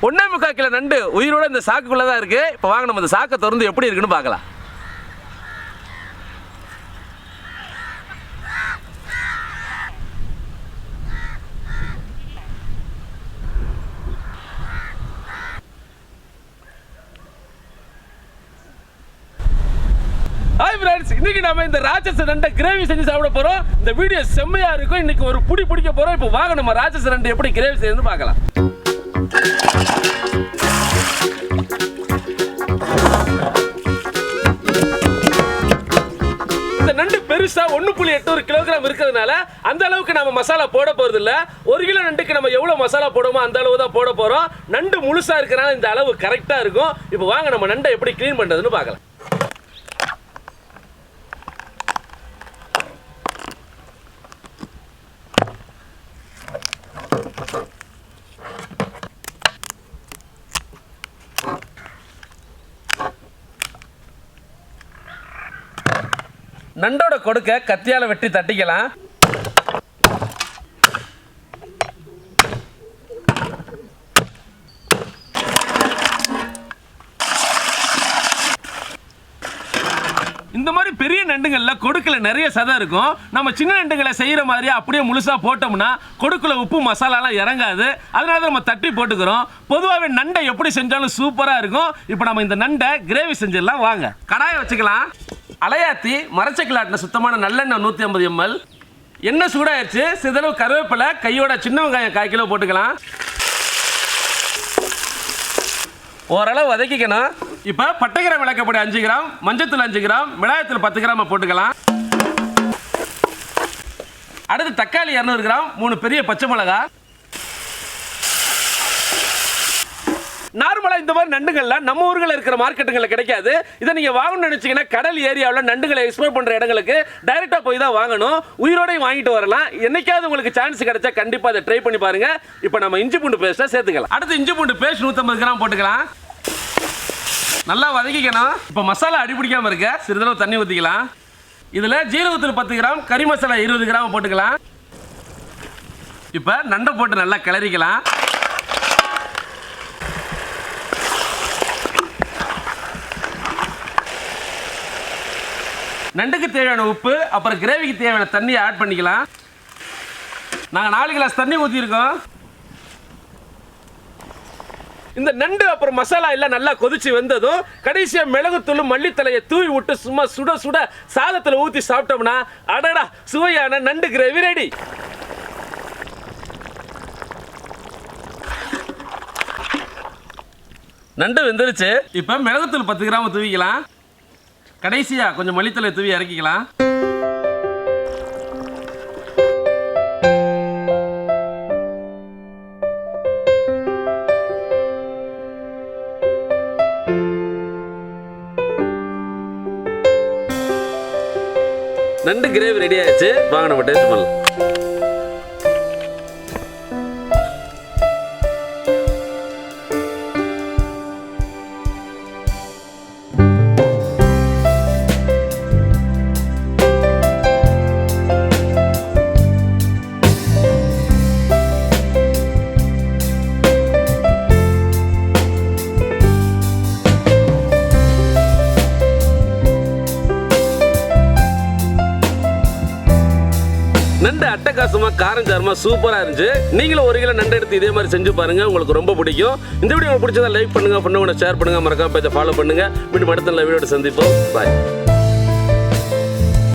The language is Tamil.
1.25 கிலோ நண்டு உயிரோட இந்த சாக்குக்குள்ள தான் இருக்கு. இப்போ வாங்க நம்ம இந்த சாக்கை திறந்து எப்படி இருக்குன்னு பார்க்கலாம். ஹாய் ஃப்ரெண்ட்ஸ், இன்னைக்கு நாம இந்த ராட்சச நண்டை கிரேவி செஞ்சு சாப்பிட போறோம். இந்த வீடியோ செம்மையா இருக்கும். இன்னைக்கு ஒரு புடி பிடிக்க போறோம். இப்போ வாங்க நம்ம ராட்சச நண்டை எப்படி கிரேவி செய்யணும்னு பார்க்கலாம். இந்த நண்டு பெருசா 1.81 கிலோகிராம் இருக்கிறதுனால அந்த அளவுக்கு நம்ம மசாலா போட போறது இல்ல. 1 கிலோ நண்டுக்கு நம்ம எவ்வளவு மசாலா போடுமோ அந்த அளவு தான் போட போறோம். நண்டு முழுசா இருக்கிறனால இந்த அளவு கரெக்டா இருக்கும். இப்போ வாங்க நம்ம நண்டை எப்படி க்ளீன் பண்றதுன்னு பார்க்கலாம். நண்டோட கொடுக்க கத்தியால வெட்டி தட்டிக்கலாம். இந்த மாதிரி பெரிய நண்டுகள்ல கொடுக்கல நிறைய சதை இருக்கும். நம்ம சின்ன நண்டுகளை செய்யற மாதிரி அப்படியே முழுசா போட்டோம்னா கொடுக்குல உப்பு மசாலாலாம் இறங்காது. அதனால நம்ம தட்டி போட்டுக்கிறோம். பொதுவாகவே நண்டை எப்படி செஞ்சாலும் சூப்பரா இருக்கும். இப்போ நம்ம இந்த நண்டை கிரேவி செஞ்சிடலாம். வாங்க, கடாயை வச்சுக்கலாம். அலையாத்தி மரச்சக்கிலாட்டின சுத்தமான நல்லெண்ணெய் 150 ml. எண்ணெய் சூடாயிருச்சு. சிறிதளவு கருவேப்பிலை, கையோட சின்ன வெங்காயம் 1/4 கிலோ போட்டுக்கலாம். ஓரளவு வதக்கிக்கணும். இப்போ பட்டைக்கிராம் விளக்கப்பொடி 5 கிராம், மஞ்சத்தூள் 5 கிராம், மிளகாய்த்தூள் 10 கிராம் போட்டுக்கலாம். அடுத்து தக்காளி 200 கிராம், 3 பெரிய பச்சை மிளகாய். நார்மலா இந்த மாதிரி நண்டுகள்ல நம்ம ஊர்ல இருக்கிற மார்க்கெட்டுகளில் கிடைக்காது. இதை நீங்க வாங்கணும்னு நினைச்சீங்கன்னா கடல் ஏரியாவில் நண்டுகளை எக்ஸ்போர்ட் பண்ற இடங்களுக்கு டைரக்டா போய் தான் வாங்கணும். உயிரோடையும் வாங்கிட்டு வரலாம். என்னைக்காவது உங்களுக்கு சான்ஸ் கிடைச்சா கண்டிப்பா அதை ட்ரை பண்ணி பாருங்க. இப்போ நம்ம இஞ்சி பூண்டு பேஸ்ட்டை சேர்த்துக்கலாம். அடுத்து இஞ்சி பூண்டு பேஸ்ட் 150 கிராம் போட்டுக்கலாம். நல்லா வதக்கிக்கணும். இப்போ மசாலா அடிபிடிக்காம இருக்க சிறிதளவு தண்ணி ஊற்றிக்கலாம். இதுல ஜீரகத்தூள் 10 கிராம், கறி மசாலா 20 கிராம் போட்டுக்கலாம். இப்போ நண்டை போட்டு நல்லா கிளறிக்கலாம். நண்டுக்கு தேவையான உப்பு, அப்புறம் கிரேவிக்கு தேவையான தண்ணியை ஆட் பண்ணிக்கலாம். நாங்கள் 4 கிளாஸ் தண்ணி ஊற்றிருக்கோம். இந்த நண்டு அப்புறம் மசாலா எல்லாம் நல்லா கொதிச்சு வந்ததும் கடைசியா மிளகுத்தூள், மல்லித்தலையை தூவி விட்டு சும்மா சுட சுட சாதத்தில் ஊற்றி சாப்பிட்டோம்னா அடடா சுவையான நண்டு கிரேவி ரெடி. நண்டு வெந்துருச்சு. இப்போ மிளகுத்தூள் 10 கிராம் தூவிக்கலாம். கடைசியா கொஞ்சம் மல்லித்தலை தூவி இறக்கிக்கலாம். நண்டு கிரேவி ரெடி ஆயிடுச்சு. வாங்க நம்ம டேஸ்ட் பண்ணலாம். நண்டு அட்டகாசமா காரஞ்சாரமா சூப்பரா இருந்துச்சு. நீங்களும் 1 கிலோ நண்டு எடுத்து இதே மாதிரி செஞ்சு பாருங்க. உங்களுக்கு ரொம்ப பிடிக்கும். இந்த வீடியோ உங்களுக்கு பிடிச்சதா லைக் பண்ணுங்க, ஷேர் பண்ணுங்க, மறக்காம பேஜை ஃபாலோ பண்ணுங்க. மீண்டும் அடுத்த நல்ல வீடியோட சந்திப்போம். பாய்.